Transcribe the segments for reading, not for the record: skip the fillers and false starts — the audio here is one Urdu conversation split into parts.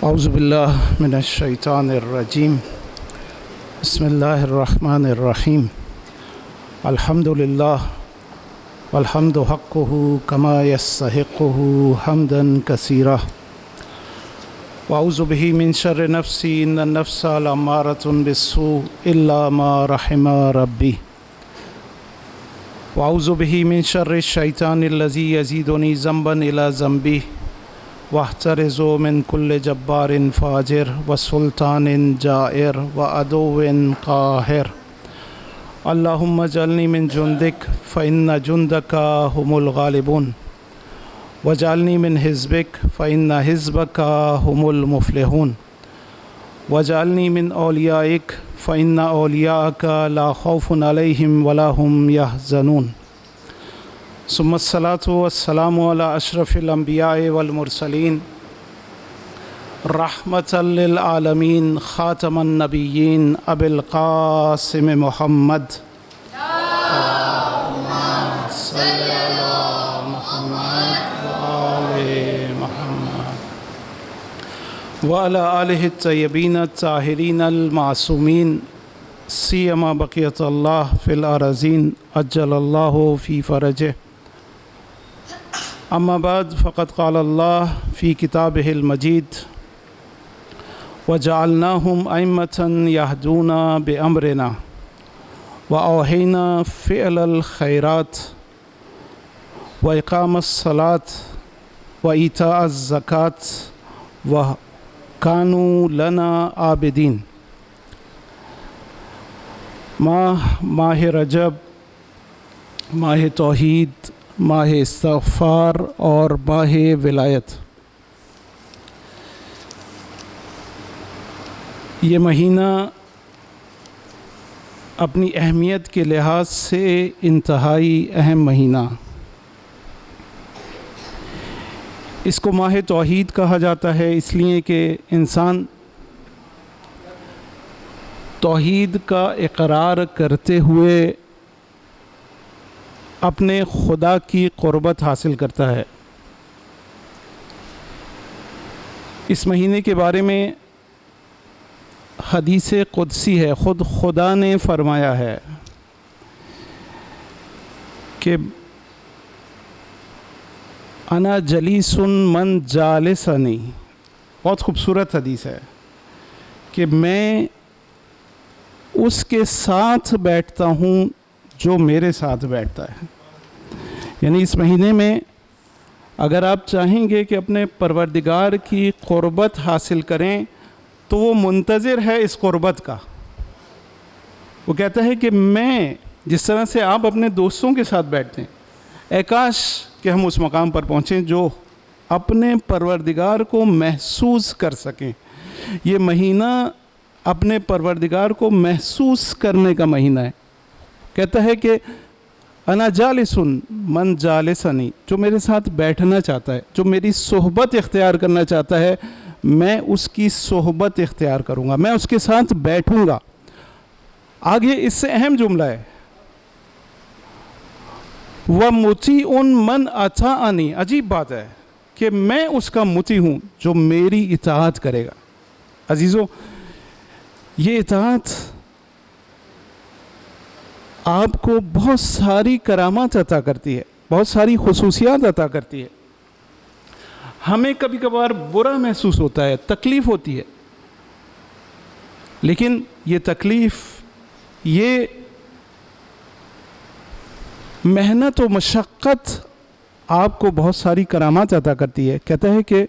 اعوذ باللہ من الشیطان الرجیم بسم اللہ الرحمن الرحیم الحمد للہ والحمد حقہ کما یستحقہ حمدا کثیرا واعوذ بہ من شر نفسی ان النفس لامارۃ بالسوء الا ما رحم ربی واعوذ بہ من شر الشیطان الذی یزیدنی ذنبا الی ذنبی واحترز من کل جبار فاجر وسلطان جائر وعدو قاہر اللہم اجعلنی من جندک فإن جندک هم الغالبون واجعلنی من حزبک فإن حزبک هم المفلحون واجعلنی من اولیائک فإن اولیاءک لا خوف علیہم ولا هم يحزنون ثم الصلاة والسلام على اشرف الانبیاء والمرسلین رحمة للعالمین خاتم النبیین ابی القاسم محمد اللہم صل علی محمد وآل محمد وعلى آلہ الطیبین الطاہرین المعصومین سیما بقیت اللہ فی الارضین عجل اللہ فی فرجہ اما بعد فقد قال اللہ فی کتابہ المجید وجعلناہم ائمۃ یہدون بامرنا واوحینا فعل الخیرات واقام الصلاة وایتاء الزکاة وکانوا لنا عابدین۔ ماہ رجب، ماہ توحید، ماہ استغفار اور ماہ ولایت، یہ مہینہ اپنی اہمیت کے لحاظ سے انتہائی اہم مہینہ، اس کو ماہ توحید کہا جاتا ہے اس لیے کہ انسان توحید کا اقرار کرتے ہوئے اپنے خدا کی قربت حاصل کرتا ہے۔ اس مہینے کے بارے میں حدیث قدسی ہے، خود خدا نے فرمایا ہے کہ انا جلیس من جالسنی، بہت خوبصورت حدیث ہے کہ میں اس کے ساتھ بیٹھتا ہوں جو میرے ساتھ بیٹھتا ہے۔ یعنی اس مہینے میں اگر آپ چاہیں گے کہ اپنے پروردگار کی قربت حاصل کریں تو وہ منتظر ہے اس قربت کا۔ وہ کہتا ہے کہ میں جس طرح سے آپ اپنے دوستوں کے ساتھ بیٹھتے ہیں، اے کاش کہ ہم اس مقام پر پہنچیں جو اپنے پروردگار کو محسوس کر سکیں۔ یہ مہینہ اپنے پروردگار کو محسوس کرنے کا مہینہ ہے۔ کہتا ہے کہ انا جالس من جالسنی، جو میرے ساتھ بیٹھنا چاہتا ہے، جو میری صحبت اختیار کرنا چاہتا ہے، میں اس کی صحبت اختیار کروں گا، میں اس کے ساتھ بیٹھوں گا۔ آگے اس سے اہم جملہ ہے وَمُطِیعٌ مَنْ أَطَاعَنِی، عجیب بات ہے کہ میں اس کا مطیع ہوں جو میری اطاعت کرے گا۔ عزیزو، یہ اطاعت آپ کو بہت ساری کرامات عطا کرتی ہے، بہت ساری خصوصیات عطا کرتی ہے۔ ہمیں کبھی کبھار برا محسوس ہوتا ہے، تکلیف ہوتی ہے، لیکن یہ تکلیف، یہ محنت و مشقت آپ کو بہت ساری کرامات عطا کرتی ہے۔ کہتا ہے کہ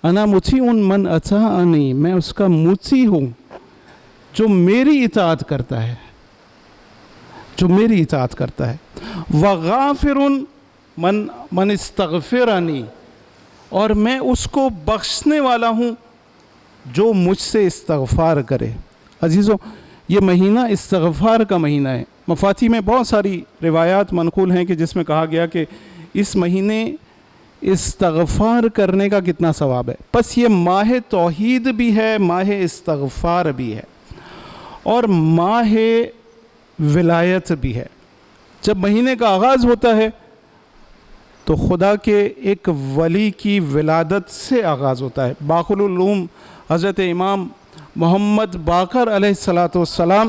انا مطیع من اطاعنی، میں اس کا مطیع ہوں جو میری اطاعت کرتا ہے، جو میری اطاعت کرتا ہے۔ وغافر من استغفرنی، اور میں اس کو بخشنے والا ہوں جو مجھ سے استغفار کرے۔ عزیزو، یہ مہینہ استغفار کا مہینہ ہے۔ مفاتیح میں بہت ساری روایات منقول ہیں کہ جس میں کہا گیا کہ اس مہینے استغفار کرنے کا کتنا ثواب ہے۔ بس یہ ماہ توحید بھی ہے، ماہ استغفار بھی ہے، اور ماہ ولایت بھی ہے۔ جب مہینے کا آغاز ہوتا ہے تو خدا کے ایک ولی کی ولادت سے آغاز ہوتا ہے۔ باقر العلوم حضرت امام محمد باقر علیہ الصلاۃ والسلام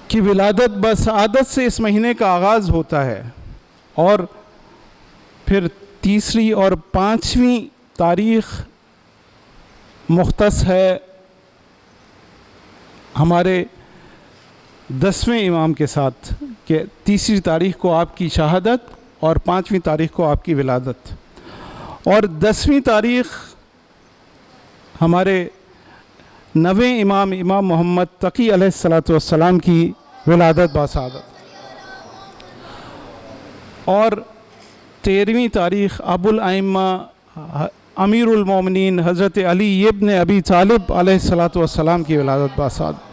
کی ولادت بسعادت سے اس مہینے کا آغاز ہوتا ہے، اور پھر تیسری اور پانچویں تاریخ مختص ہے ہمارے 10ویں امام کے ساتھ، کہ تیسری تاریخ کو آپ کی شہادت اور 5ویں تاریخ کو آپ کی ولادت، اور 10ویں تاریخ ہمارے 9ویں امام امام محمد تقی علیہ الصلاۃ والسلام کی ولادت بسعادت، اور 13ویں تاریخ ابو الائمہ امیر المومنین حضرت علی ابن ابی طالب علیہ الصلاۃ والسلام کی ولادت بسعادت۔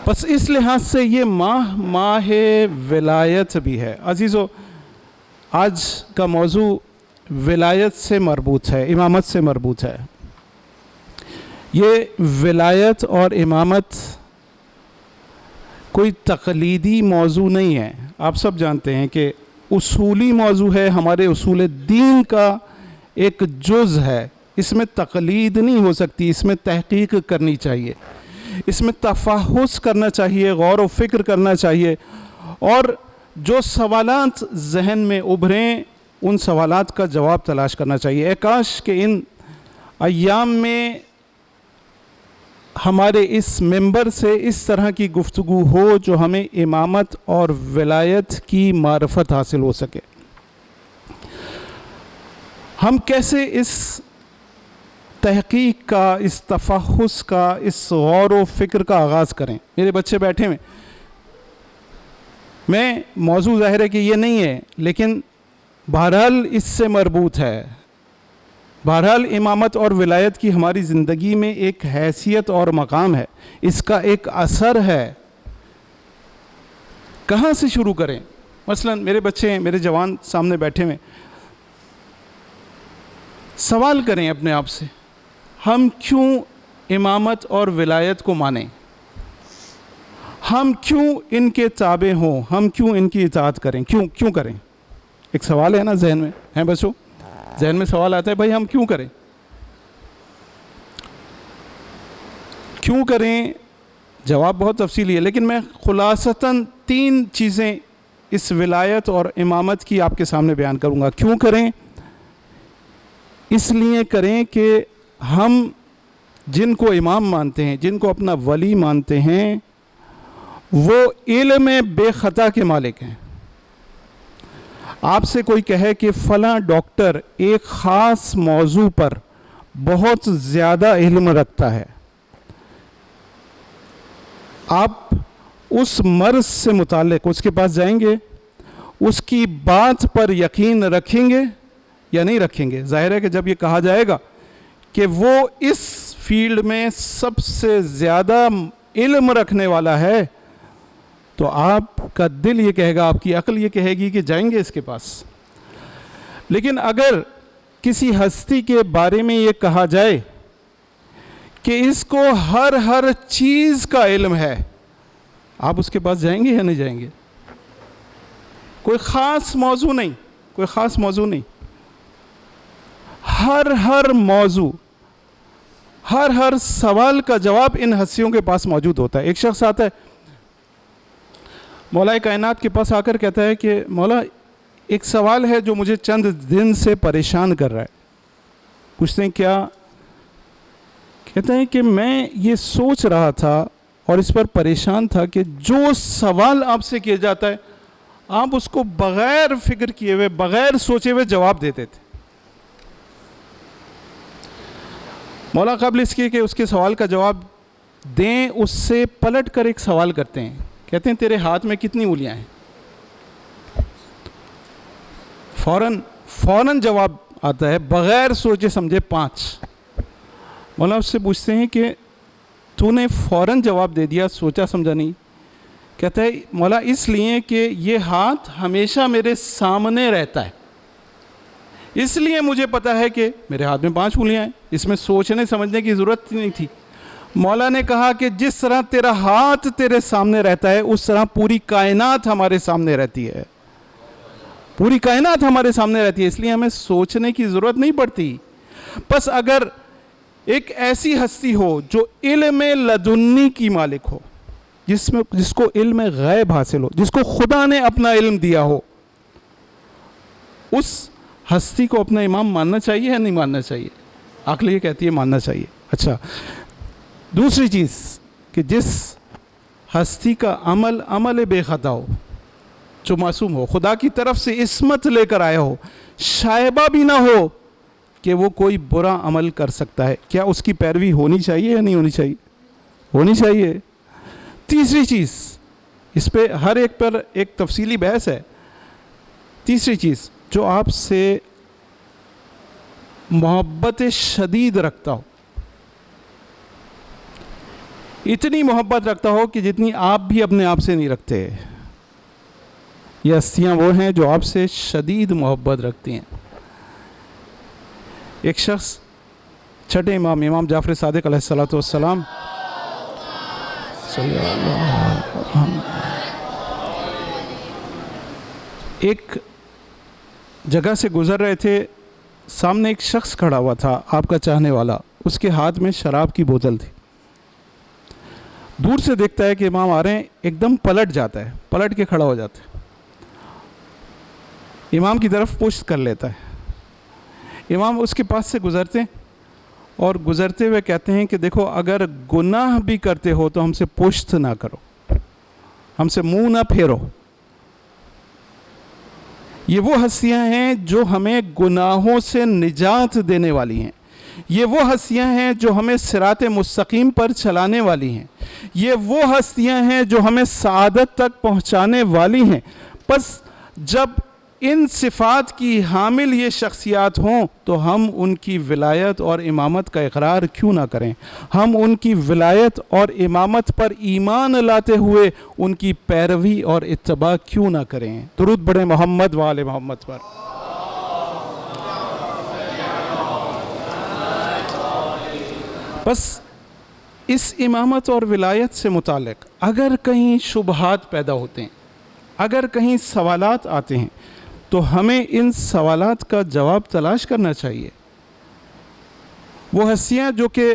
بس اس لحاظ سے یہ ماہ ولایت بھی ہے۔ عزیزو، آج کا موضوع ولایت سے مربوط ہے، امامت سے مربوط ہے۔ یہ ولایت اور امامت کوئی تقلیدی موضوع نہیں ہے، آپ سب جانتے ہیں کہ اصولی موضوع ہے، ہمارے اصول دین کا ایک جز ہے۔ اس میں تقلید نہیں ہو سکتی، اس میں تحقیق کرنی چاہیے، اس میں تفحص کرنا چاہیے، غور و فکر کرنا چاہیے، اور جو سوالات ذہن میں ابھریں ان سوالات کا جواب تلاش کرنا چاہیے۔ کاش کہ ان ایام میں ہمارے اس ممبر سے اس طرح کی گفتگو ہو جو ہمیں امامت اور ولایت کی معرفت حاصل ہو سکے۔ ہم کیسے اس تحقیق کا، اس تفحص کا، اس غور و فکر کا آغاز کریں؟ میرے بچے بیٹھے ہوئے، میں موضوع ظاہر ہے کہ یہ نہیں ہے، لیکن بہرحال اس سے مربوط ہے۔ بہرحال امامت اور ولایت کی ہماری زندگی میں ایک حیثیت اور مقام ہے، اس کا ایک اثر ہے۔ کہاں سے شروع کریں؟ مثلا میرے بچے ہیں، میرے جوان سامنے بیٹھے ہوئے، سوال کریں اپنے آپ سے، ہم کیوں امامت اور ولایت کو مانیں؟ ہم کیوں ان کے تابع ہوں؟ ہم کیوں ان کی اطاعت کریں؟ کیوں کریں؟ ایک سوال ہے نا ذہن میں، ہیں بچوں؟ ذہن میں سوال آتا ہے، بھائی ہم کیوں کریں؟ کیوں کریں؟ جواب بہت تفصیلی ہے، لیکن میں خلاصتاً 3 چیزیں اس ولایت اور امامت کی آپ کے سامنے بیان کروں گا۔ کیوں کریں؟ اس لیے کریں کہ ہم جن کو امام مانتے ہیں، جن کو اپنا ولی مانتے ہیں، وہ علم بے خطا کے مالک ہیں۔ آپ سے کوئی کہے کہ فلاں ڈاکٹر ایک خاص موضوع پر بہت زیادہ علم رکھتا ہے، آپ اس مرض سے متعلق اس کے پاس جائیں گے، اس کی بات پر یقین رکھیں گے یا نہیں رکھیں گے؟ ظاہر ہے کہ جب یہ کہا جائے گا کہ وہ اس فیلڈ میں سب سے زیادہ علم رکھنے والا ہے، تو آپ کا دل یہ کہے گا، آپ کی عقل یہ کہے گی کہ جائیں گے اس کے پاس۔ لیکن اگر کسی ہستی کے بارے میں یہ کہا جائے کہ اس کو ہر چیز کا علم ہے، آپ اس کے پاس جائیں گے یا نہیں جائیں گے؟ کوئی خاص موضوع نہیں، کوئی خاص موضوع نہیں، ہر موضوع، ہر سوال کا جواب ان ہستیوں کے پاس موجود ہوتا ہے۔ ایک شخص آتا ہے مولا کائنات کے پاس، آ کر کہتا ہے کہ مولا ایک سوال ہے جو مجھے چند دن سے پریشان کر رہا ہے۔ پوچھتے ہیں کیا؟ کہتے ہیں کہ میں یہ سوچ رہا تھا اور اس پر پریشان تھا کہ جو سوال آپ سے کیا جاتا ہے، آپ اس کو بغیر فکر کیے ہوئے، بغیر سوچے ہوئے جواب دیتے تھے۔ مولا قبل اس کے کہ اس کے سوال کا جواب دیں، اس سے پلٹ کر ایک سوال کرتے ہیں، کہتے ہیں تیرے ہاتھ میں کتنی انگلیاں ہیں؟ فوراً جواب آتا ہے بغیر سوچے سمجھے 5۔ مولا اس سے پوچھتے ہیں کہ تو نے فوراً جواب دے دیا، سوچا سمجھا نہیں؟ کہتا ہے مولا اس لیے کہ یہ ہاتھ ہمیشہ میرے سامنے رہتا ہے، اس لیے مجھے پتا ہے کہ میرے ہاتھ میں 5 انگلیاں ہیں، اس میں سوچنے سمجھنے کی ضرورت نہیں تھی۔ مولا نے کہا کہ جس طرح تیرا ہاتھ تیرے سامنے رہتا ہے، اس طرح پوری کائنات ہمارے سامنے رہتی ہے۔ پوری کائنات ہمارے سامنے رہتی ہے، اس لیے ہمیں سوچنے کی ضرورت نہیں پڑتی. بس اگر ایک ایسی ہستی ہو جو علم لدنی کی مالک ہو، جس کو علم غیب حاصل ہو، جس کو خدا نے اپنا علم دیا ہو، اس ہستی کو اپنا امام ماننا چاہیے یا نہیں ماننا چاہیے؟ عقل یہ کہتی ہے ماننا چاہیے. اچھا، دوسری چیز کہ جس ہستی کا عمل بے خطا ہو، جو معصوم ہو، خدا کی طرف سے عصمت لے کر آیا ہو، شائبہ بھی نہ ہو کہ وہ کوئی برا عمل کر سکتا ہے، کیا اس کی پیروی ہونی چاہیے یا نہیں ہونی چاہیے؟ ہونی چاہیے. تیسری چیز، اس پہ ہر ایک پر ایک تفصیلی بحث ہے. تیسری چیز، جو آپ سے محبت شدید رکھتا ہو، اتنی محبت رکھتا ہو کہ جتنی آپ بھی اپنے آپ سے نہیں رکھتے. یہ ہستیاں وہ ہیں جو آپ سے شدید محبت رکھتی ہیں. ایک شخص چھٹے امام جعفر صادق علیہ السلام ایک جگہ سے گزر رہے تھے. سامنے ایک شخص کھڑا ہوا تھا، آپ کا چاہنے والا. اس کے ہاتھ میں شراب کی بوتل تھی. دور سے دیکھتا ہے کہ امام آ رہے ہیں، ایک دم پلٹ جاتا ہے، پلٹ کے کھڑا ہو جاتا ہے، امام کی طرف پشت کر لیتا ہے. امام اس کے پاس سے گزرتے ہیں اور گزرتے ہوئے کہتے ہیں کہ دیکھو، اگر گناہ بھی کرتے ہو تو ہم سے پشت نہ کرو، ہم سے منہ نہ پھیرو. یہ وہ ہستیاں ہیں جو ہمیں گناہوں سے نجات دینے والی ہیں. یہ وہ ہستیاں ہیں جو ہمیں صراط مستقیم پر چلانے والی ہیں. یہ وہ ہستیاں ہیں جو ہمیں سعادت تک پہنچانے والی ہیں. بس جب ان صفات کی حامل یہ شخصیات ہوں تو ہم ان کی ولایت اور امامت کا اقرار کیوں نہ کریں؟ ہم ان کی ولایت اور امامت پر ایمان لاتے ہوئے ان کی پیروی اور اتباع کیوں نہ کریں؟ درود بڑھیں محمد و آل محمد پر. بس اس امامت اور ولایت سے متعلق اگر کہیں شبہات پیدا ہوتے ہیں، اگر کہیں سوالات آتے ہیں، تو ہمیں ان سوالات کا جواب تلاش کرنا چاہیے. وہ ہستیاں جو کہ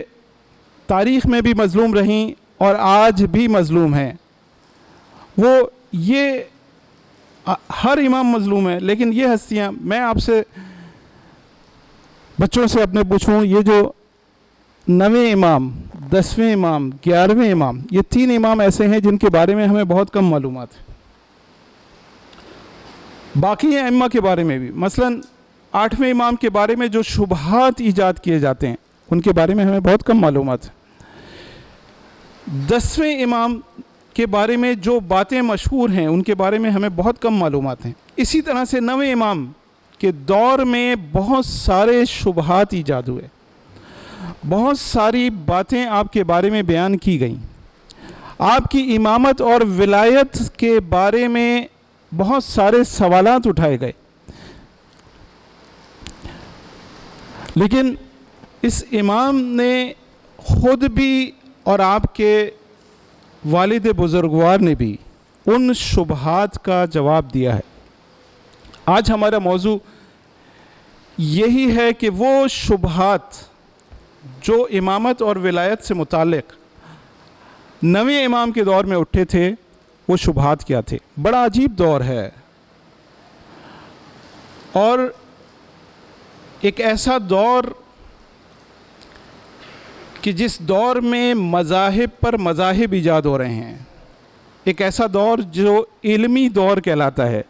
تاریخ میں بھی مظلوم رہیں اور آج بھی مظلوم ہیں، وہ یہ ہر امام مظلوم ہے، لیکن یہ ہستیاں، میں آپ سے بچوں سے اپنے پوچھوں، یہ جو 9ویں امام، 10ویں امام، 11ویں امام، یہ 3 امام ایسے ہیں جن کے بارے میں ہمیں بہت کم معلومات ہے. باقی ائمہ کے بارے میں بھی، مثلا 8ویں امام کے بارے میں جو شبہات ایجاد کیے جاتے ہیں ان کے بارے میں ہمیں بہت کم معلومات ہے. 10ویں امام کے بارے میں جو باتیں مشہور ہیں ان کے بارے میں ہمیں بہت کم معلومات ہیں. اسی طرح سے 9ویں امام کے دور میں بہت سارے شبہات ایجاد ہوئے، بہت ساری باتیں آپ کے بارے میں بیان کی گئیں. آپ کی امامت اور ولایت کے بارے میں بہت سارے سوالات اٹھائے گئے. لیکن اس امام نے خود بھی اور آپ کے والد بزرگوار نے بھی ان شبہات کا جواب دیا ہے. آج ہمارا موضوع یہی ہے کہ وہ شبہات جو امامت اور ولایت سے متعلق 9ویں امام کے دور میں اٹھے تھے، وہ شبہات کیا تھے. بڑا عجیب دور ہے، اور ایک ایسا دور کہ جس دور میں مذاہب پر مذاہب ایجاد ہو رہے ہیں. ایک ایسا دور جو علمی دور کہلاتا ہے،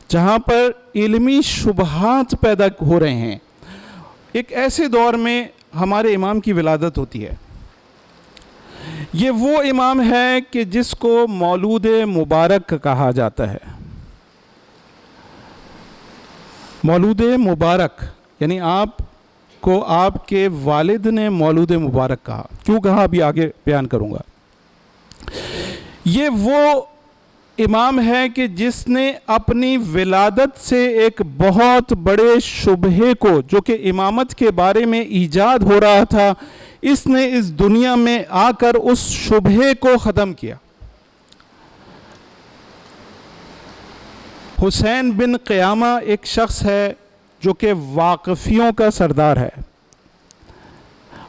جہاں پر علمی شبہات پیدا ہو رہے ہیں. ایک ایسے دور میں ہمارے امام کی ولادت ہوتی ہے. یہ وہ امام ہے کہ جس کو مولود مبارک کہا جاتا ہے. مولود مبارک یعنی آپ کو آپ کے والد نے مولود مبارک کہا. کیوں کہا ابھی آگے بیان کروں گا. یہ وہ امام ہے کہ جس نے اپنی ولادت سے ایک بہت بڑے شبہے کو، جو کہ امامت کے بارے میں ایجاد ہو رہا تھا، اس نے اس دنیا میں آ کر اس شبہے کو ختم کیا. حسین بن قیامہ ایک شخص ہے جو کہ واقفیوں کا سردار ہے.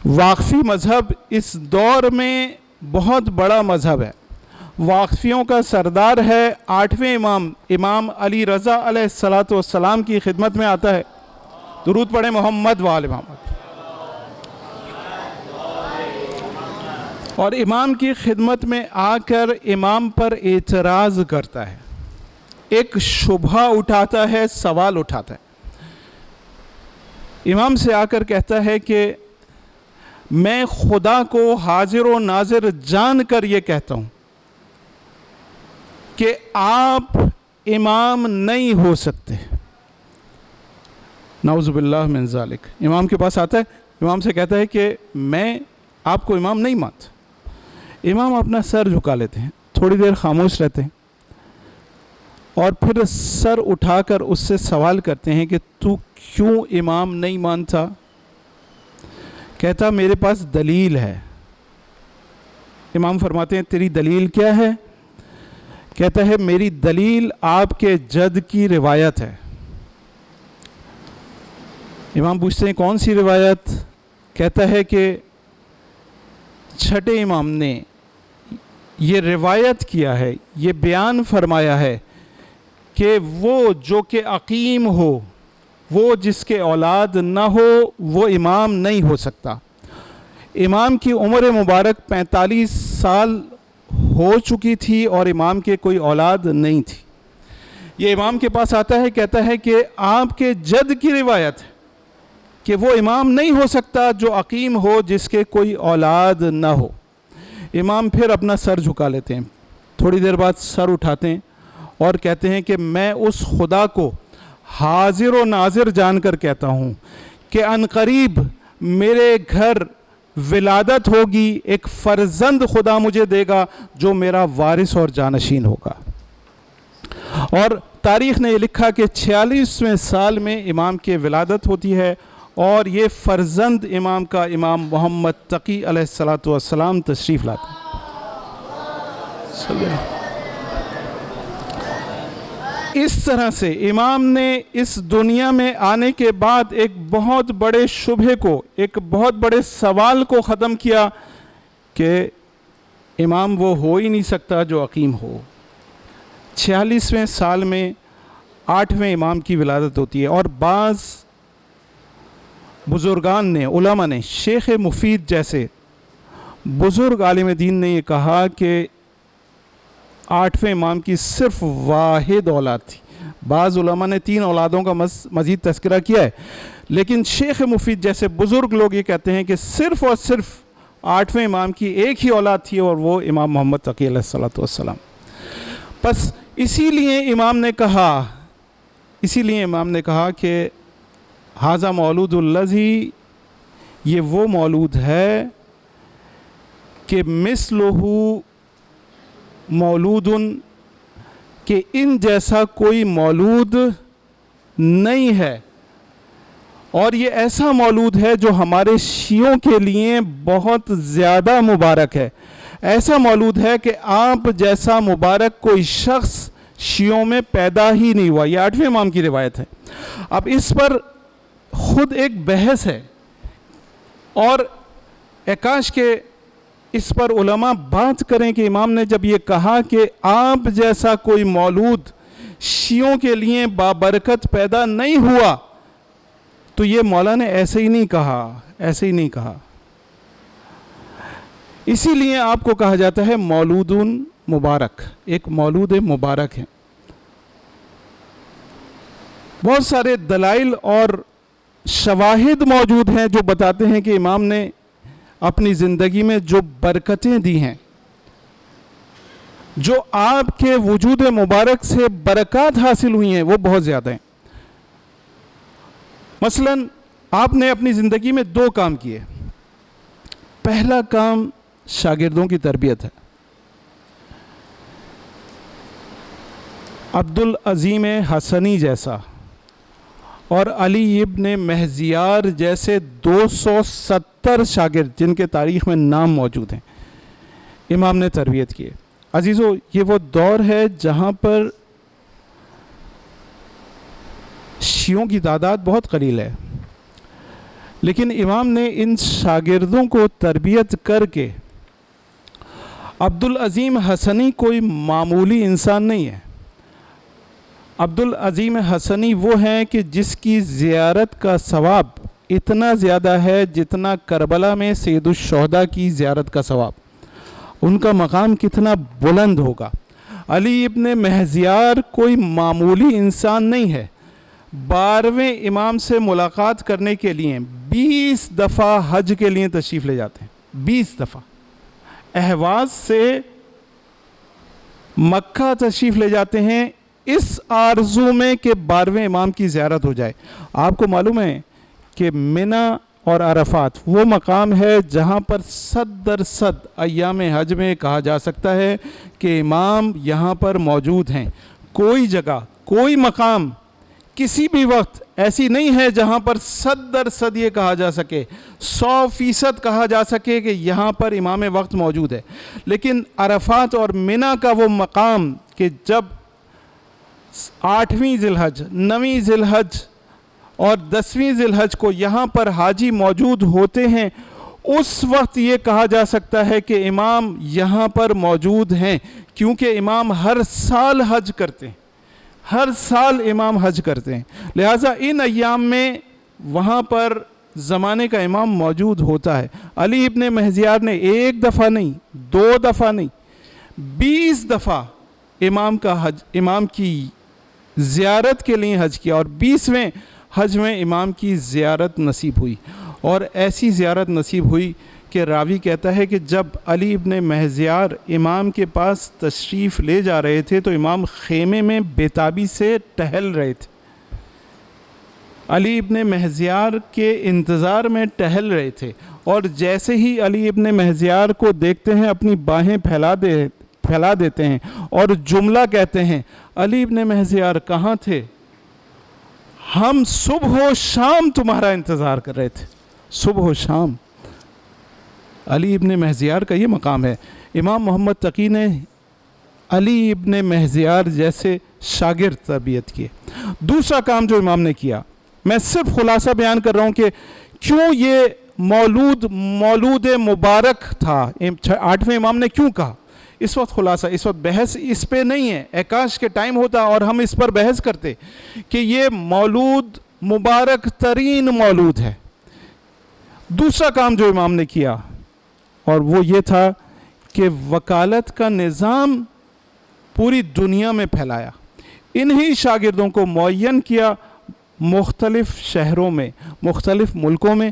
واقفی مذہب اس دور میں بہت بڑا مذہب ہے. واقفیوں کا سردار ہے 8ویں امام علی رضا علیہ السلام کی خدمت میں آتا ہے. درود پڑھیں محمد و آل محمد. اور امام کی خدمت میں آ کر امام پر اعتراض کرتا ہے, ایک شبہ اٹھاتا ہے, سوال اٹھاتا ہے. امام سے آ کر کہتا ہے کہ میں خدا کو حاضر و ناظر جان کر یہ کہتا ہوں کہ آپ امام نہیں ہو سکتے. نعوذ باللہ من ذالک. امام کے پاس آتا ہے, امام سے کہتا ہے کہ میں آپ کو امام نہیں مانتا. امام اپنا سر جھکا لیتے ہیں, تھوڑی دیر خاموش رہتے ہیں, اور پھر سر اٹھا کر اس سے سوال کرتے ہیں کہ تو کیوں امام نہیں مانتا؟ کہتا میرے پاس دلیل ہے. امام فرماتے ہیں تیری دلیل کیا ہے؟ کہتا ہے میری دلیل آپ کے جد کی روایت ہے. امام پوچھتے ہیں کون سی روایت؟ کہتا ہے کہ چھٹے امام نے یہ روایت کیا ہے, یہ بیان فرمایا ہے کہ وہ جو کہ عقیم ہو, وہ جس کے اولاد نہ ہو, وہ امام نہیں ہو سکتا. امام کی عمر مبارک 45 سال ہو چکی تھی اور امام کے کوئی اولاد نہیں تھی. یہ امام کے پاس آتا ہے, کہتا ہے کہ آپ کے جد کی روایت ہے کہ وہ امام نہیں ہو سکتا جو عقیم ہو, جس کے کوئی اولاد نہ ہو. امام پھر اپنا سر جھکا لیتے ہیں, تھوڑی دیر بعد سر اٹھاتے ہیں اور کہتے ہیں کہ میں اس خدا کو حاضر و ناظر جان کر کہتا ہوں کہ عنقریب میرے گھر ولادت ہوگی, ایک فرزند خدا مجھے دے گا جو میرا وارث اور جانشین ہوگا. اور تاریخ نے یہ لکھا کہ 46ویں سال میں امام کی ولادت ہوتی ہے, اور یہ فرزند امام کا امام محمد تقی علیہ السلام تشریف لاتے ہیں. اس طرح سے امام نے اس دنیا میں آنے کے بعد ایک بہت بڑے شبہے کو, ایک بہت بڑے سوال کو ختم کیا کہ امام وہ ہو ہی نہیں سکتا جو عقیم ہو. 46ویں سال میں 8ویں امام کی ولادت ہوتی ہے, اور بعض بزرگان نے, علماء نے, شیخ مفید جیسے بزرگ عالم دین نے یہ کہا کہ 8ویں امام کی صرف واحد اولاد تھی. بعض علماء نے 3 اولادوں کا مزید تذکرہ کیا ہے, لیکن شیخ مفید جیسے بزرگ لوگ یہ کہتے ہیں کہ صرف اور صرف 8ویں امام کی ایک ہی اولاد تھی, اور وہ امام محمد تقی علیہ السلام. بس اسی لیے امام نے کہا کہ ھذا مولود الذی, یہ وہ مولود ہے کہ مثلہ مولود, کہ ان جیسا کوئی مولود نہیں ہے, اور یہ ایسا مولود ہے جو ہمارے شیعوں کے لیے بہت زیادہ مبارک ہے. ایسا مولود ہے کہ آپ جیسا مبارک کوئی شخص شیعوں میں پیدا ہی نہیں ہوا. یہ 8ویں امام کی روایت ہے. اب اس پر خود ایک بحث ہے, اور کاش کہ اس پر علماء بات کریں کہ امام نے جب یہ کہا کہ آپ جیسا کوئی مولود شیعوں کے لیے بابرکت پیدا نہیں ہوا, تو یہ مولا نے ایسے ہی نہیں کہا. اسی لیے آپ کو کہا جاتا ہے مولود مبارک, ایک مولود مبارک ہے. بہت سارے دلائل اور شواہد موجود ہیں جو بتاتے ہیں کہ امام نے اپنی زندگی میں جو برکتیں دی ہیں, جو آپ کے وجود مبارک سے برکات حاصل ہوئی ہیں, وہ بہت زیادہ ہیں. مثلا آپ نے اپنی زندگی میں 2 کام کیے. پہلا کام شاگردوں کی تربیت ہے. عبدالعظیم حسنی جیسا اور علی ابن مہزیار جیسے 270 شاگرد, جن کے تاریخ میں نام موجود ہیں, امام نے تربیت کی. عزیزو, یہ وہ دور ہے جہاں پر شیعوں کی تعداد بہت قلیل ہے، لیکن امام نے ان شاگردوں کو تربیت کر کے، عبدالعظیم حسنی کوئی معمولی انسان نہیں ہے. عبدالعظیم حسنی وہ ہیں کہ جس کی زیارت کا ثواب اتنا زیادہ ہے جتنا کربلا میں سید الشہداء کی زیارت کا ثواب. ان کا مقام کتنا بلند ہوگا. علی ابن مہزیار کوئی معمولی انسان نہیں ہے. 12ویں امام سے ملاقات کرنے کے لیے 20 دفعہ حج کے لیے تشریف لے جاتے ہیں. 20 دفعہ اہواز سے مکہ تشریف لے جاتے ہیں اس آرزو میں کہ 12ویں امام کی زیارت ہو جائے. آپ کو معلوم ہے کہ منی اور عرفات وہ مقام ہے جہاں پر 100% ایام حج میں کہا جا سکتا ہے کہ امام یہاں پر موجود ہیں. کوئی جگہ، کوئی مقام کسی بھی وقت ایسی نہیں ہے جہاں پر 100% یہ کہا جا سکے، 100% کہا جا سکے کہ یہاں پر امام وقت موجود ہے. لیکن عرفات اور منی کا وہ مقام کہ جب 8ویں ذی الحج، 9ویں ذی الحج اور 10ویں ذی الحج کو یہاں پر حاجی موجود ہوتے ہیں، اس وقت یہ کہا جا سکتا ہے کہ امام یہاں پر موجود ہیں، کیونکہ امام ہر سال حج کرتے ہیں. ہر سال امام حج کرتے ہیں. لہٰذا ان ایام میں وہاں پر زمانے کا امام موجود ہوتا ہے. علی ابن مہزیار نے 1 دفعہ نہیں، 2 دفعہ نہیں، 20 دفعہ امام کی زیارت کے لیے حج کیا، اور 20ویں حج میں امام کی زیارت نصیب ہوئی. اور ایسی زیارت نصیب ہوئی کہ راوی کہتا ہے کہ جب علی ابن مہزیار امام کے پاس تشریف لے جا رہے تھے تو امام خیمے میں بےتابی سے ٹہل رہے تھے. علی ابن مہزیار کے انتظار میں ٹہل رہے تھے، اور جیسے ہی علی ابن مہزیار کو دیکھتے ہیں اپنی باہیں پھیلا دیتے ہیں اور جملہ کہتے ہیں، علی ابن مہزیار کہاں تھے؟ ہم صبح و شام تمہارا انتظار کر رہے تھے. صبح و شام. علی ابن مہزیار کا یہ مقام ہے. امام محمد تقی نے علی ابن مہزیار جیسے شاگرد تربیت کیے. دوسرا کام جو امام نے کیا، میں صرف خلاصہ بیان کر رہا ہوں کہ کیوں یہ مولود مبارک تھا، 8ویں امام نے کیوں کہا. اس وقت خلاصہ، اس وقت بحث اس پہ نہیں ہے. کاش کے ٹائم ہوتا اور ہم اس پر بحث کرتے کہ یہ مولود مبارک ترین مولود ہے. دوسرا کام جو امام نے کیا اور وہ یہ تھا کہ وکالت کا نظام پوری دنیا میں پھیلایا. انہی شاگردوں کو معین کیا مختلف شہروں میں، مختلف ملکوں میں،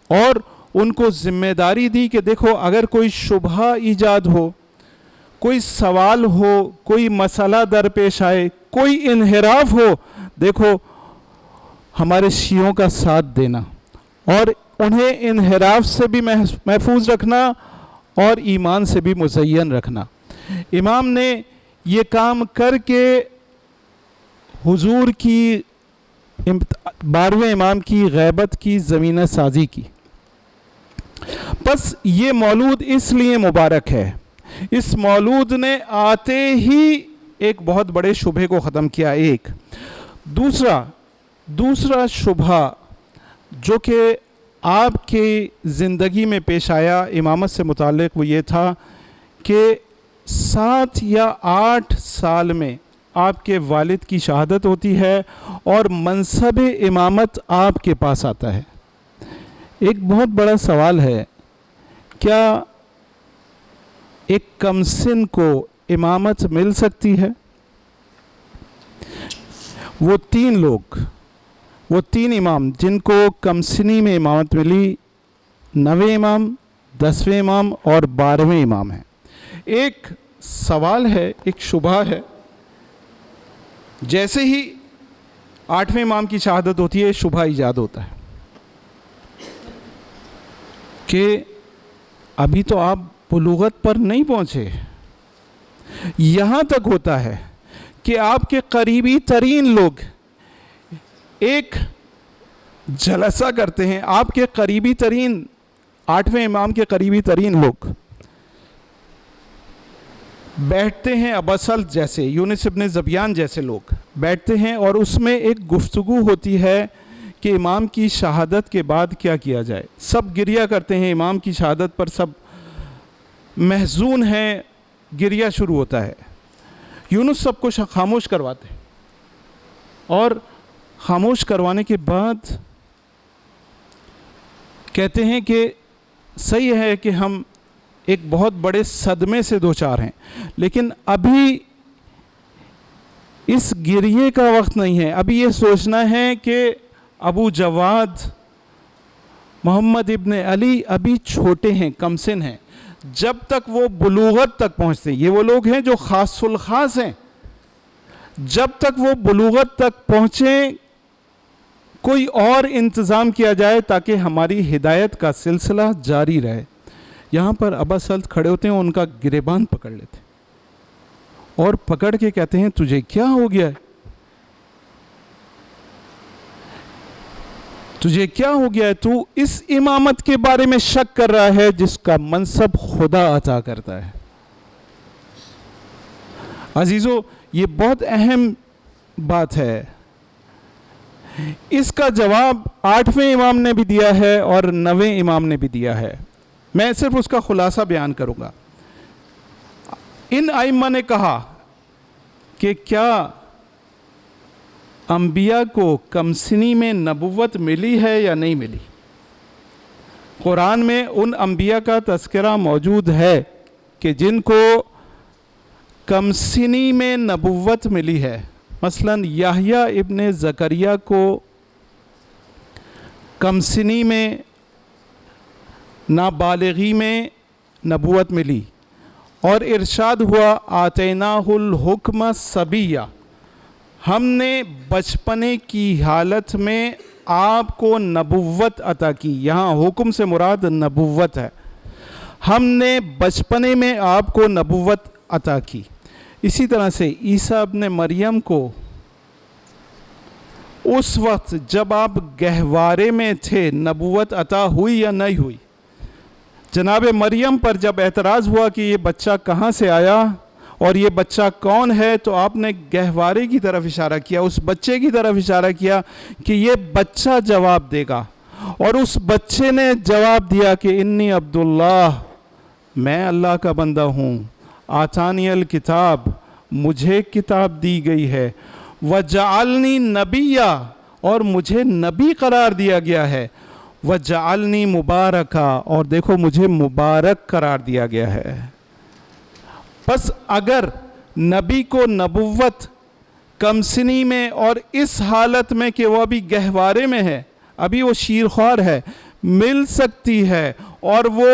اور ان کو ذمہ داری دی کہ دیکھو اگر کوئی شبہ ایجاد ہو، کوئی سوال ہو، کوئی مسئلہ درپیش آئے، کوئی انحراف ہو، دیکھو ہمارے شیعوں کا ساتھ دینا اور انہیں انحراف سے بھی محفوظ رکھنا اور ایمان سے بھی مزین رکھنا. امام نے یہ کام کر کے حضور کی 12ویں امام کی غیبت کی زمینہ سازی کی. بس یہ مولود اس لیے مبارک ہے، اس مولود نے آتے ہی ایک بہت بڑے شبہ کو ختم کیا. ایک دوسرا شبہ جو کہ آپ کی زندگی میں پیش آیا امامت سے متعلق، وہ یہ تھا کہ 7 یا 8 سال میں آپ کے والد کی شہادت ہوتی ہے اور منصب امامت آپ کے پاس آتا ہے. ایک بہت بڑا سوال ہے، کیا ایک کمسن کو امامت مل سکتی ہے؟ وہ 3 لوگ، وہ 3 امام جن کو کمسنی میں امامت ملی، 9ویں امام، 10ویں امام اور 12ویں امام ہیں. ایک سوال ہے، ایک شبہ ہے. جیسے ہی 8ویں امام کی شہادت ہوتی ہے شبہ ایجاد ہوتا ہے کہ ابھی تو آپ بلوغت پر نہیں پہنچے. یہاں تک ہوتا ہے کہ آپ کے قریبی ترین لوگ ایک جلسہ کرتے ہیں، آپ کے قریبی ترین 8ویں امام کے قریبی ترین لوگ بیٹھتے ہیں ابسل جیسے یونس ابن زبیان جیسے لوگ بیٹھتے ہیں اور اس میں ایک گفتگو ہوتی ہے کہ امام کی شہادت کے بعد کیا کیا جائے. سب گریہ کرتے ہیں امام کی شہادت پر, سب محزون ہیں, گریہ شروع ہوتا ہے. یونس سب کو خاموش کرواتے ہیں اور خاموش کروانے کے بعد کہتے ہیں کہ صحیح ہے کہ ہم ایک بہت بڑے صدمے سے دوچار ہیں, لیکن ابھی اس گریے کا وقت نہیں ہے. ابھی یہ سوچنا ہے کہ ابو جواد محمد ابن علی ابھی چھوٹے ہیں, کم سن ہیں. جب تک وہ بلوغت تک پہنچتے ہیں, یہ وہ لوگ ہیں جو خاص الخاص ہیں, جب تک وہ بلوغت تک پہنچیں کوئی اور انتظام کیا جائے تاکہ ہماری ہدایت کا سلسلہ جاری رہے. یہاں پر ابا سلط کھڑے ہوتے ہیں, ان کا گریبان پکڑ لیتے اور پکڑ کے کہتے ہیں تجھے کیا ہو گیا ہے, تجھے کیا ہو گیا ہے, تو اس امامت کے بارے میں شک کر رہا ہے جس کا منصب خدا عطا کرتا ہے. عزیزو, یہ بہت اہم بات ہے. اس کا جواب 8ویں امام نے بھی دیا ہے اور 9ویں امام نے بھی دیا ہے. میں صرف اس کا خلاصہ بیان کروں گا. ان ائمہ نے کہا کہ کیا انبیاء کو کمسنی میں نبوت ملی ہے یا نہیں ملی؟ قرآن میں ان انبیاء کا تذکرہ موجود ہے کہ جن کو کمسنی میں نبوت ملی ہے. مثلا یحییٰ ابن زکریا کو کمسنی میں نابالغی میں نبوت ملی اور ارشاد ہوا آتیناہ الحکم صبیہ, ہم نے بچپنے کی حالت میں آپ کو نبوت عطا کی. یہاں حکم سے مراد نبوت ہے. ہم نے بچپنے میں آپ کو نبوت عطا کی. اسی طرح سے عیسیٰ ابن مریم کو اس وقت جب آپ گہوارے میں تھے نبوت عطا ہوئی یا نہیں ہوئی؟ جناب مریم پر جب اعتراض ہوا کہ یہ بچہ کہاں سے آیا اور یہ بچہ کون ہے, تو آپ نے گہوارے کی طرف اشارہ کیا, اس بچے کی طرف اشارہ کیا کہ یہ بچہ جواب دے گا. اور اس بچے نے جواب دیا کہ انی عبداللہ, میں اللہ کا بندہ ہوں. آتانی الکتاب, مجھے کتاب دی گئی ہے. وجعلنی نبیّا, اور مجھے نبی قرار دیا گیا ہے. وجعلنی مبارکا, اور دیکھو مجھے مبارک قرار دیا گیا ہے. پس اگر نبی کو نبوت کمسنی میں اور اس حالت میں کہ وہ ابھی گہوارے میں ہے, ابھی وہ شیرخوار ہے, مل سکتی ہے اور وہ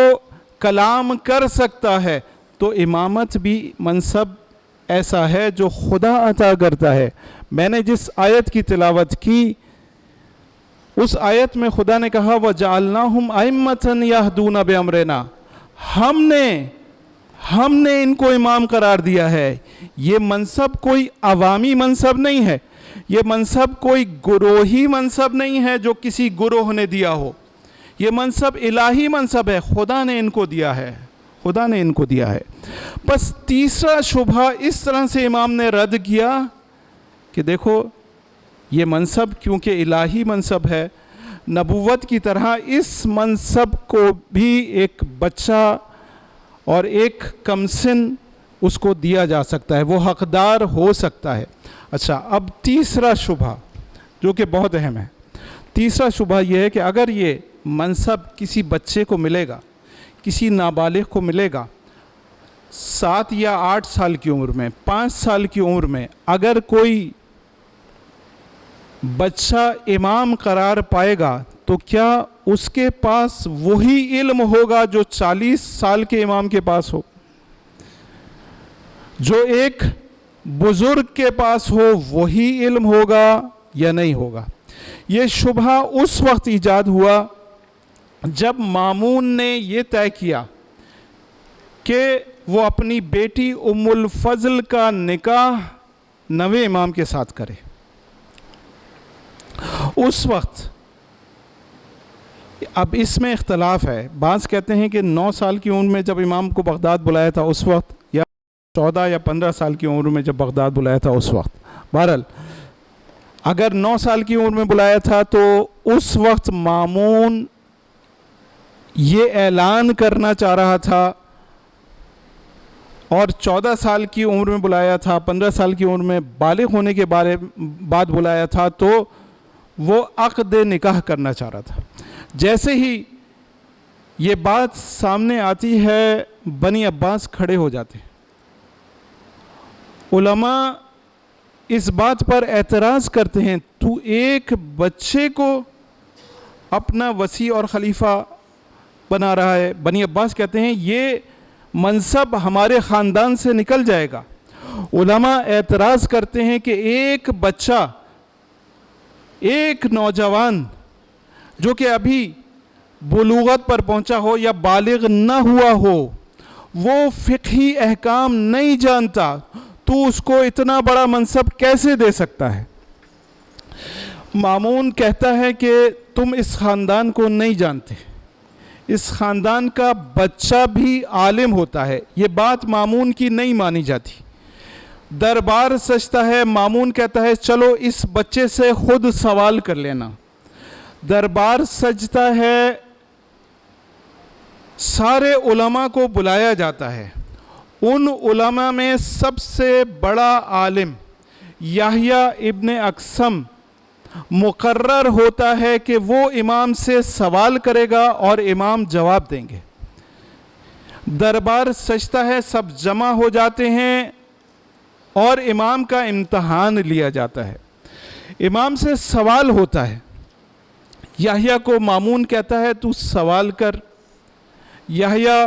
کلام کر سکتا ہے, تو امامت بھی منصب ایسا ہے جو خدا عطا کرتا ہے. میں نے جس آیت کی تلاوت کی اس آیت میں خدا نے کہا وَجَعَلْنَاهُمْ أَئِمَّةً يَهْدُونَ بِأَمْرِنَا, ہم نے ان کو امام قرار دیا ہے. یہ منصب کوئی عوامی منصب نہیں ہے, یہ منصب کوئی گروہی منصب نہیں ہے جو کسی گروہ نے دیا ہو. یہ منصب الہی منصب ہے, خدا نے ان کو دیا ہے, خدا نے ان کو دیا ہے. بس تیسرا شبہ اس طرح سے امام نے رد کیا کہ دیکھو یہ منصب کیونکہ الہی منصب ہے, نبوت کی طرح اس منصب کو بھی ایک بچہ اور ایک کمسن اس کو دیا جا سکتا ہے, وہ حقدار ہو سکتا ہے. اچھا, اب تیسرا شبہ جو کہ بہت اہم ہے. تیسرا شبہ یہ ہے کہ اگر یہ منصب کسی بچے کو ملے گا, کسی نابالغ کو ملے گا 7 یا 8 سال کی عمر میں, 5 سال کی عمر میں, اگر کوئی بچہ امام قرار پائے گا تو کیا اس کے پاس وہی علم ہوگا جو 40 سال کے امام کے پاس ہو, جو ایک بزرگ کے پاس ہو وہی علم ہوگا یا نہیں ہوگا؟ یہ شبہ اس وقت ایجاد ہوا جب مامون نے یہ طے کیا کہ وہ اپنی بیٹی ام الفضل کا نکاح 9ویں امام کے ساتھ کرے. اس وقت اب اس میں اختلاف ہے, بعض کہتے ہیں کہ 9 سال کی عمر میں جب امام کو بغداد بلایا تھا اس وقت, یا 14 یا 15 سال کی عمر میں جب بغداد بلایا تھا اس وقت. بہرحال اگر 9 سال کی عمر میں بلایا تھا تو اس وقت مامون یہ اعلان کرنا چاہ رہا تھا، اور 14 سال کی عمر میں بلایا تھا، 15 سال کی عمر میں بالغ ہونے کے بعد بلایا تھا تو وہ عقد نکاح کرنا چاہ رہا تھا. جیسے ہی یہ بات سامنے آتی ہے بنی عباس کھڑے ہو جاتے ہیں. علماء اس بات پر اعتراض کرتے ہیں، تو ایک بچے کو اپنا وصی اور خلیفہ بنا رہا ہے. بنی عباس کہتے ہیں یہ منصب ہمارے خاندان سے نکل جائے گا. علماء اعتراض کرتے ہیں کہ ایک بچہ، ایک نوجوان جو کہ ابھی بلوغت پر پہنچا ہو یا بالغ نہ ہوا ہو، وہ فقہی احکام نہیں جانتا، تو اس کو اتنا بڑا منصب کیسے دے سکتا ہے؟ مامون کہتا ہے کہ تم اس خاندان کو نہیں جانتے، اس خاندان کا بچہ بھی عالم ہوتا ہے. یہ بات مامون کی نہیں مانی جاتی. دربار سجتا ہے، مامون کہتا ہے چلو اس بچے سے خود سوال کر لینا. دربار سجتا ہے، سارے علماء کو بلایا جاتا ہے. ان علماء میں سب سے بڑا عالم یحییٰ ابن اقسم مقرر ہوتا ہے کہ وہ امام سے سوال کرے گا اور امام جواب دیں گے. دربار سجتا ہے، سب جمع ہو جاتے ہیں اور امام کا امتحان لیا جاتا ہے. امام سے سوال ہوتا ہے. یحییٰ کو مامون کہتا ہے تو سوال کر. یحییٰ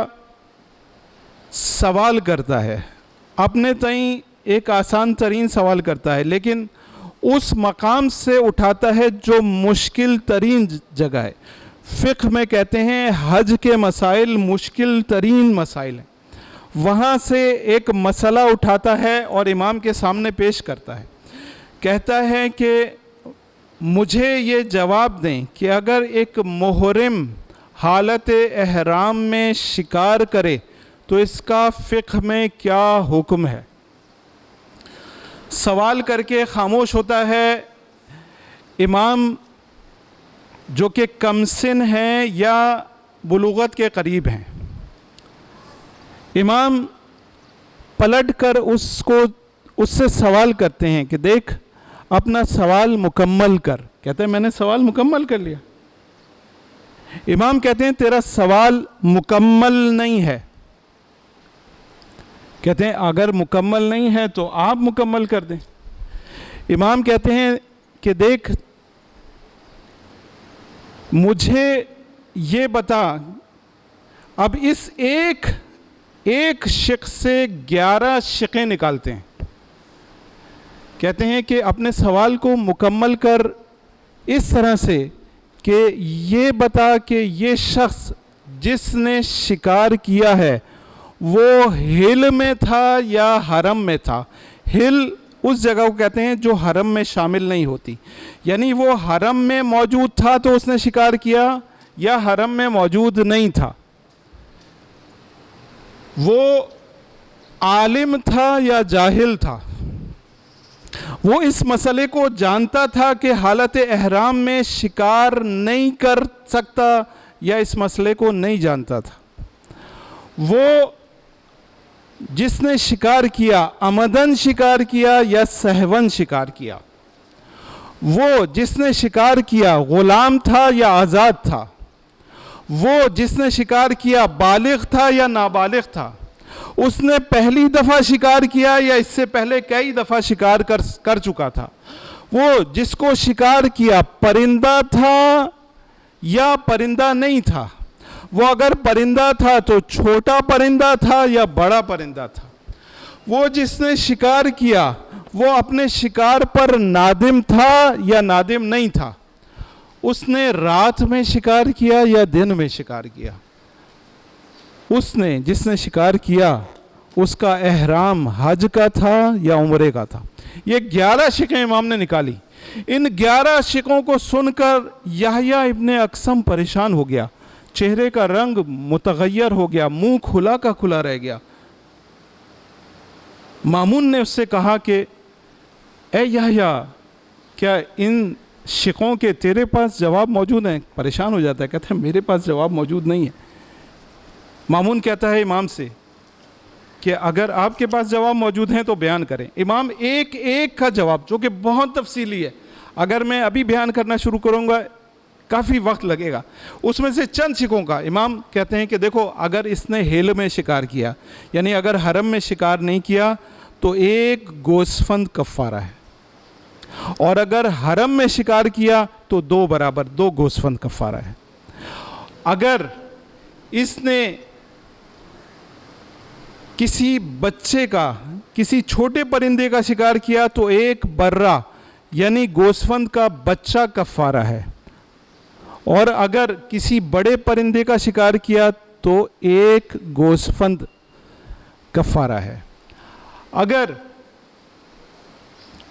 سوال کرتا ہے، اپنے تئیں ایک آسان ترین سوال کرتا ہے، لیکن اس مقام سے اٹھاتا ہے جو مشکل ترین جگہ ہے. فقہ میں کہتے ہیں حج کے مسائل مشکل ترین مسائل ہیں. وہاں سے ایک مسئلہ اٹھاتا ہے اور امام کے سامنے پیش کرتا ہے. کہتا ہے کہ مجھے یہ جواب دیں کہ اگر ایک محرم حالت احرام میں شکار کرے تو اس کا فقہ میں کیا حکم ہے؟ سوال کر کے خاموش ہوتا ہے. امام جو کہ کم سن ہیں یا بلوغت کے قریب ہیں، امام پلٹ کر اس سے سوال کرتے ہیں کہ دیکھ اپنا سوال مکمل کر. کہتے ہیں میں نے سوال مکمل کر لیا. امام کہتے ہیں تیرا سوال مکمل نہیں ہے. کہتے ہیں اگر مکمل نہیں ہے تو آپ مکمل کر دیں. امام کہتے ہیں کہ دیکھ مجھے یہ بتا، اب اس ایک شق سے 11 شقیں نکالتے ہیں. کہتے ہیں کہ اپنے سوال کو مکمل کر اس طرح سے کہ یہ بتا کہ یہ شخص جس نے شکار کیا ہے وہ ہل میں تھا یا حرم میں تھا. ہل اس جگہ کو کہتے ہیں جو حرم میں شامل نہیں ہوتی، یعنی وہ حرم میں موجود تھا تو اس نے شکار کیا یا حرم میں موجود نہیں تھا. وہ عالم تھا یا جاہل تھا. وہ اس مسئلے کو جانتا تھا کہ حالت احرام میں شکار نہیں کر سکتا یا اس مسئلے کو نہیں جانتا تھا. وہ جس نے شکار کیا عمدن شکار کیا یا سہون شکار کیا. وہ جس نے شکار کیا غلام تھا یا آزاد تھا. وہ جس نے شکار کیا بالغ تھا یا نابالغ تھا. اس نے پہلی دفعہ شکار کیا یا اس سے پہلے کئی دفعہ شکار کر چکا تھا. وہ جس کو شکار کیا پرندہ تھا یا پرندہ نہیں تھا. وہ اگر پرندہ تھا تو چھوٹا پرندہ تھا یا بڑا پرندہ تھا. وہ جس نے شکار کیا وہ اپنے شکار پر نادم تھا یا نادم نہیں تھا. اس نے رات میں شکار کیا یا دن میں شکار کیا. اس نے جس نے شکار کیا اس کا احرام حج کا تھا یا عمرے کا تھا. یہ 11 شقیں امام نے نکالی. ان 11 شقوں کو سن کر یحییٰ ابن اقسم پریشان ہو گیا. چہرے کا رنگ متغیر ہو گیا، منہ کھلا کا کھلا رہ گیا. مامون نے اس سے کہا کہ اے یحییٰ، کیا ان شقوں کے تیرے پاس جواب موجود ہیں؟ پریشان ہو جاتا ہے، کہتا ہے میرے پاس جواب موجود نہیں ہے۔ مامون کہتا ہے امام سے کہ اگر آپ کے پاس جواب موجود ہیں تو بیان کریں۔ امام ایک ایک کا جواب، جو کہ بہت تفصیلی ہے، اگر میں ابھی بیان کرنا شروع کروں گا کافی وقت لگے گا، اس میں سے چند شقوں کا امام کہتے ہیں کہ دیکھو، اگر اس نے ہیل میں شکار کیا، یعنی اگر حرم میں شکار نہیں کیا تو ایک گوسفند کفارہ ہے، اور اگر حرم میں شکار کیا تو دو برابر دو گوسفند کفارہ ہے۔ اگر اس نے کسی بچے کا، کسی چھوٹے پرندے کا شکار کیا تو ایک برہ یعنی گوسفند کا بچہ کفارہ ہے، اور اگر کسی بڑے پرندے کا شکار کیا تو ایک گوسفند کفارہ ہے۔ اگر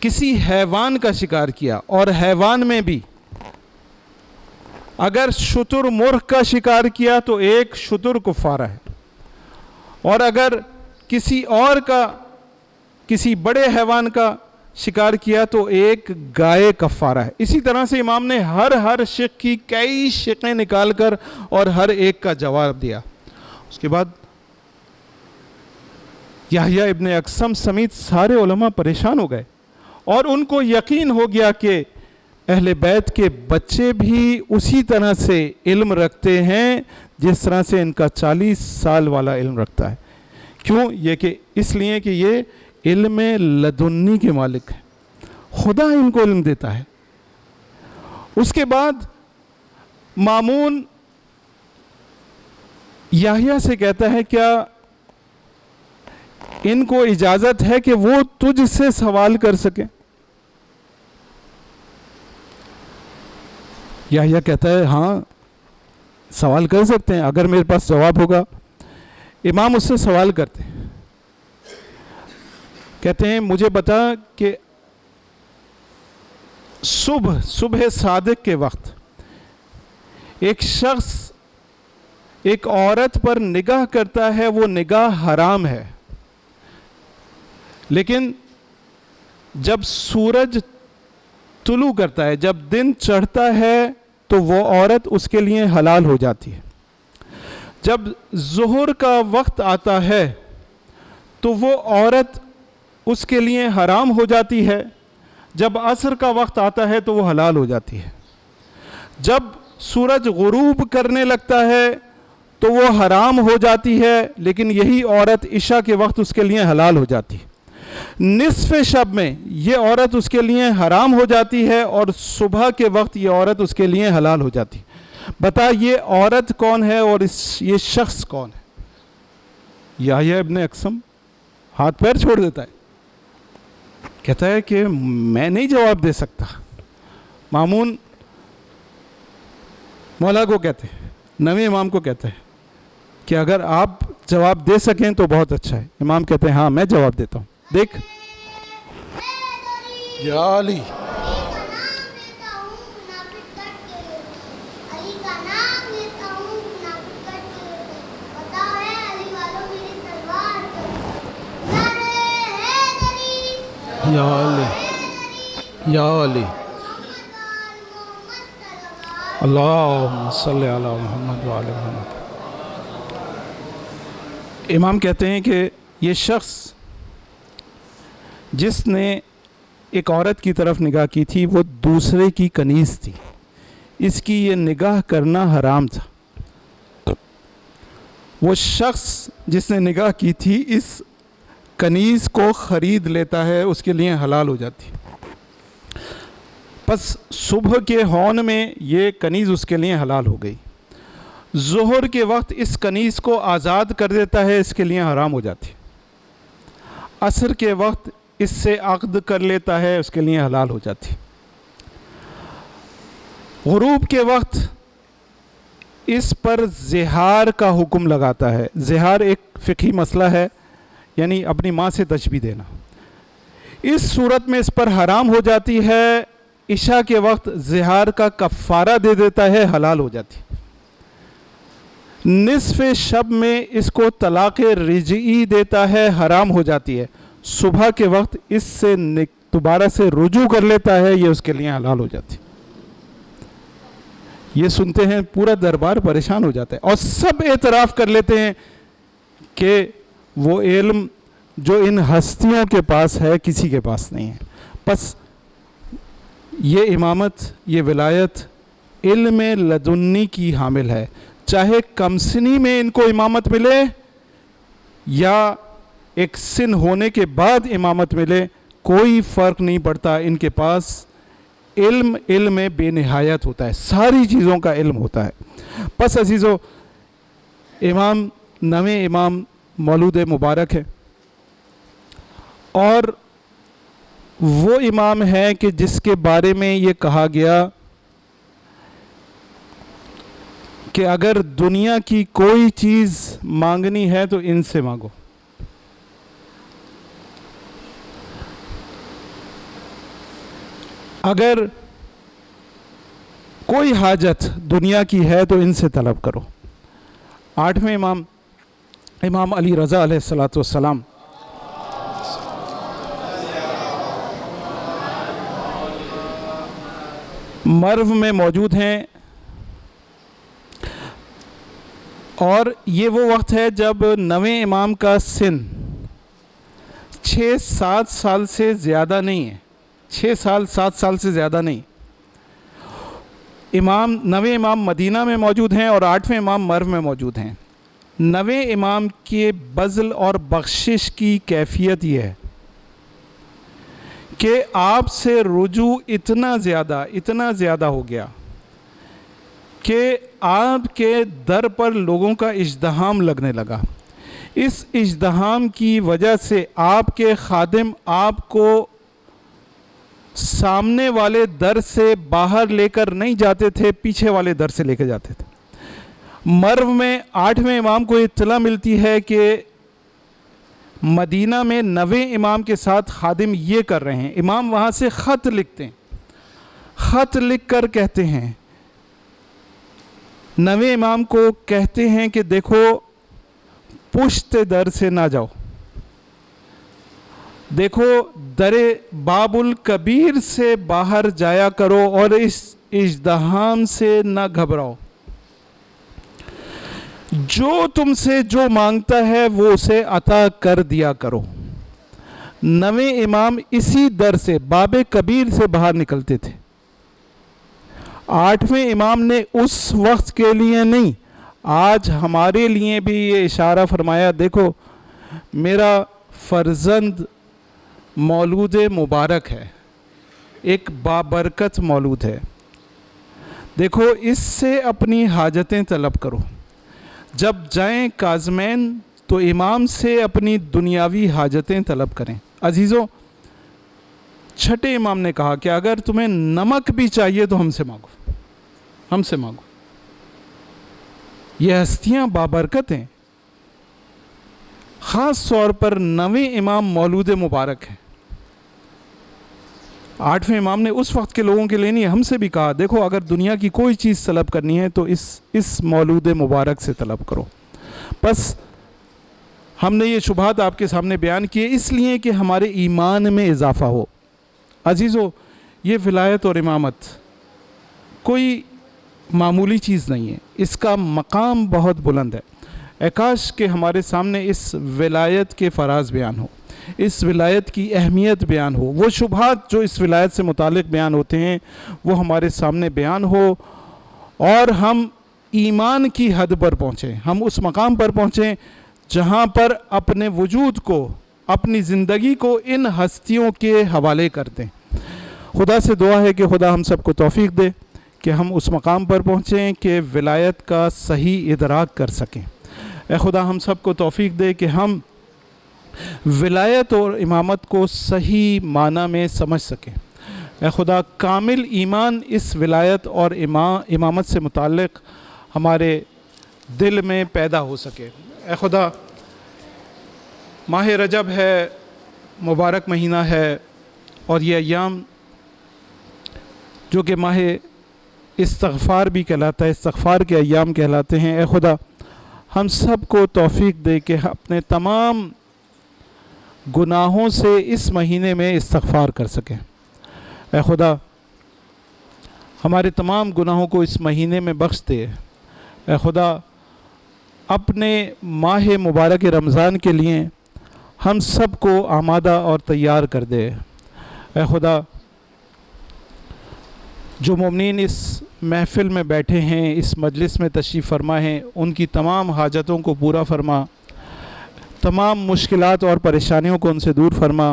کسی حیوان کا شکار کیا، اور حیوان میں بھی اگر شتر مرغ کا شکار کیا تو ایک شتر کفارہ ہے، اور اگر کسی اور کا، کسی بڑے حیوان کا شکار کیا تو ایک گائے کفارہ ہے۔ اسی طرح سے امام نے ہر شق کی کئی شقیں نکال کر اور ہر ایک کا جواب دیا۔ اس کے بعد یحییٰ ابن اقسم سمیت سارے علماء پریشان ہو گئے، اور ان کو یقین ہو گیا کہ اہل بیت کے بچے بھی اسی طرح سے علم رکھتے ہیں جس طرح سے ان کا 40 سال والا علم رکھتا ہے۔ کیوں؟ یہ کہ اس لیے کہ یہ علم لدنی کے مالک ہیں، خدا ان کو علم دیتا ہے۔ اس کے بعد مامون یحییٰ سے کہتا ہے کیا ان کو اجازت ہے کہ وہ تجھ سے سوال کر سکیں؟ یحییٰ کہتا ہے ہاں سوال کر سکتے ہیں اگر میرے پاس جواب ہوگا۔ امام اس سے سوال کرتے ہیں، کہتے ہیں مجھے بتا کہ صبح صادق کے وقت ایک شخص ایک عورت پر نگاہ کرتا ہے، وہ نگاہ حرام ہے، لیکن جب سورج طلوع کرتا ہے، جب دن چڑھتا ہے تو وہ عورت اس کے لیے حلال ہو جاتی ہے۔ جب ظہر کا وقت آتا ہے تو وہ عورت اس کے لیے حرام ہو جاتی ہے، جب عصر کا وقت آتا ہے تو وہ حلال ہو جاتی ہے۔ جب سورج غروب کرنے لگتا ہے تو وہ حرام ہو جاتی ہے، لیکن یہی عورت عشاء کے وقت اس کے لیے حلال ہو جاتی ہے۔ نصف شب میں یہ عورت اس کے لیے حرام ہو جاتی ہے، اور صبح کے وقت یہ عورت اس کے لیے حلال ہو جاتی ہے۔ بتا یہ عورت کون ہے اور یہ شخص کون ہے؟ یحییٰ ابن اقسم ہاتھ پیر چھوڑ دیتا ہے، کہتا ہے کہ میں نہیں جواب دے سکتا۔ مامون مولا کو کہتے ہیں، نویں امام کو کہتے ہیں کہ اگر آپ جواب دے سکیں تو بہت اچھا ہے۔ امام کہتے ہیں ہاں میں جواب دیتا ہوں۔ دیکھ یا علی، یا علی، یا علی، اللہم صلی علی محمد وعلی محمد۔ امام کہتے ہیں کہ یہ شخص جس نے ایک عورت کی طرف نگاہ کی تھی وہ دوسرے کی کنیز تھی، اس کی یہ نگاہ کرنا حرام تھا۔ وہ شخص جس نے نگاہ کی تھی اس کنیز کو خرید لیتا ہے، اس کے لیے حلال ہو جاتی۔ پس صبح کے ہون میں یہ کنیز اس کے لیے حلال ہو گئی، ظہر کے وقت اس کنیز کو آزاد کر دیتا ہے، اس کے لیے حرام ہو جاتی۔ عصر کے وقت اس سے عقد کر لیتا ہے، اس کے لیے حلال ہو جاتی۔ غروب کے وقت اس پر زہار کا حکم لگاتا ہے۔ زہار ایک فقہی مسئلہ ہے، یعنی اپنی ماں سے تشبیہ دینا۔ اس صورت میں اس پر حرام ہو جاتی ہے، عشاء کے وقت زہار کا کفارہ دے دیتا ہے، حلال ہو جاتی۔ نصف شب میں اس کو طلاق رجعی دیتا ہے، حرام ہو جاتی ہے۔ صبح کے وقت اس سے دوبارہ سے رجوع کر لیتا ہے یہ اس کے لیے حلال ہو جاتی. یہ سنتے ہیں پورا دربار پریشان ہو جاتا ہے اور سب اعتراف کر لیتے ہیں کہ وہ علم جو ان ہستیوں کے پاس ہے کسی کے پاس نہیں ہے. بس یہ امامت، یہ ولایت علم لدنی کی حامل ہے. چاہے کم سنی میں ان کو امامت ملے یا ایک سن ہونے کے بعد امامت ملے، کوئی فرق نہیں پڑتا. ان کے پاس علم بے نہایت ہوتا ہے، ساری چیزوں کا علم ہوتا ہے. بس عزیزو، نویں امام مولود مبارک ہے اور وہ امام ہے کہ جس کے بارے میں یہ کہا گیا کہ اگر دنیا کی کوئی چیز مانگنی ہے تو ان سے مانگو. اگر کوئی حاجت دنیا کی ہے تو ان سے طلب کرو. 8ویں امام علی رضا علیہ الصلاۃ والسلام مرو میں موجود ہیں اور یہ وہ وقت ہے جب نویں امام کا سن 6-7 سال سے زیادہ نہیں ہے. 7 سال سے زیادہ نہیں. نویں امام مدینہ میں موجود ہیں اور 8ویں امام مرو میں موجود ہیں. نویں امام کے بذل اور بخشش کی کیفیت یہ ہے کہ آپ سے رجوع اتنا زیادہ ہو گیا کہ آپ کے در پر لوگوں کا ازدحام لگنے لگا. اس ازدحام کی وجہ سے آپ کے خادم آپ کو سامنے والے در سے باہر لے کر نہیں جاتے تھے، پیچھے والے در سے لے کے جاتے تھے. مرو میں 8ویں امام کو اطلاع ملتی ہے کہ مدینہ میں 9ویں امام کے ساتھ خادم یہ کر رہے ہیں. امام وہاں سے خط لکھتے ہیں، خط لکھ کر کہتے ہیں 9ویں امام کو کہتے ہیں کہ دیکھو پشت در سے نہ جاؤ، دیکھو در باب الکبیر سے باہر جایا کرو اور اس ازدحام سے نہ گھبراؤ. جو تم سے جو مانگتا ہے وہ اسے عطا کر دیا کرو. 9ویں امام اسی در سے باب کبیر سے باہر نکلتے تھے. 8ویں امام نے اس وقت کے لیے نہیں، آج ہمارے لیے بھی یہ اشارہ فرمایا، دیکھو میرا فرزند مولود مبارک ہے، ایک بابرکت مولود ہے، دیکھو اس سے اپنی حاجتیں طلب کرو. جب جائیں کاظمین تو امام سے اپنی دنیاوی حاجتیں طلب کریں. عزیزو، 6 امام نے کہا کہ اگر تمہیں نمک بھی چاہیے تو ہم سے مانگو. یہ ہستیاں بابرکت ہیں. خاص طور پر 9ویں امام مولود مبارک ہے. 8ویں امام نے اس وقت کے لوگوں کے لیے نہیں، ہم سے بھی کہا دیکھو اگر دنیا کی کوئی چیز طلب کرنی ہے تو اس مولود مبارک سے طلب کرو. بس ہم نے یہ شبہات آپ کے سامنے بیان کیے اس لیے کہ ہمارے ایمان میں اضافہ ہو. عزیزو، یہ ولایت اور امامت کوئی معمولی چیز نہیں ہے، اس کا مقام بہت بلند ہے. کاش کہ ہمارے سامنے اس ولایت کے فراز بیان ہو، اس ولایت کی اہمیت بیان ہو، وہ شبہات جو اس ولایت سے متعلق بیان ہوتے ہیں وہ ہمارے سامنے بیان ہو اور ہم ایمان کی حد پر پہنچیں، ہم اس مقام پر پہنچیں جہاں پر اپنے وجود کو، اپنی زندگی کو ان ہستیوں کے حوالے کر دیں. خدا سے دعا ہے کہ خدا ہم سب کو توفیق دے کہ ہم اس مقام پر پہنچیں کہ ولایت کا صحیح ادراک کر سکیں. اے خدا ہم سب کو توفیق دے کہ ہم ولایت اور امامت کو صحیح معنی میں سمجھ سکیں. اے خدا کامل ایمان اس ولایت اور امامت سے متعلق ہمارے دل میں پیدا ہو سکے. اے خدا، ماہ رجب ہے، مبارک مہینہ ہے، اور یہ ایام جو کہ ماہ استغفار بھی کہلاتا ہے، استغفار کے ایام کہلاتے ہیں. اے خدا ہم سب کو توفیق دے کہ اپنے تمام گناہوں سے اس مہینے میں استغفار کر سکیں۔ اے خدا ہمارے تمام گناہوں کو اس مہینے میں بخش دے۔ اے خدا اپنے ماہ مبارک رمضان کے لیے ہم سب کو آمادہ اور تیار کر دے۔ اے خدا جو مومنین اس محفل میں بیٹھے ہیں، اس مجلس میں تشریف فرما ہیں، ان کی تمام حاجتوں کو پورا فرما، تمام مشکلات اور پریشانیوں کو ان سے دور فرما۔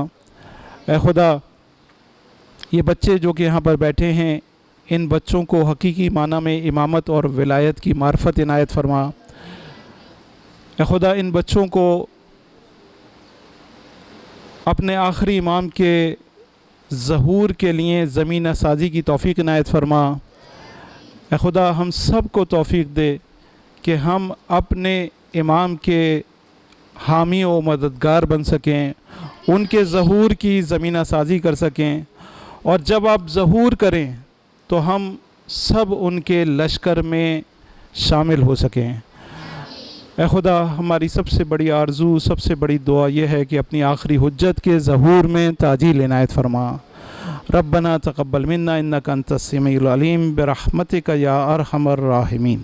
اے خدا یہ بچے جو کہ یہاں پر بیٹھے ہیں، ان بچوں کو حقیقی معنی میں امامت اور ولایت کی معرفت عنایت فرما۔ اے خدا ان بچوں کو اپنے آخری امام کے ظہور کے لیے زمینہ سازی کی توفیق عنایت فرما۔ اے خدا ہم سب کو توفیق دے کہ ہم اپنے امام کے حامی و مددگار بن سکیں، ان کے ظہور کی زمینہ سازی کر سکیں، اور جب آپ ظہور کریں تو ہم سب ان کے لشکر میں شامل ہو سکیں۔ اے خدا ہماری سب سے بڑی آرزو، سب سے بڑی دعا یہ ہے کہ اپنی آخری حجت کے ظہور میں تعجیل عنایت فرما۔ ربنا تقبل منا انک انت السمیع العلیم برحمتک یا ارحم الراحمین۔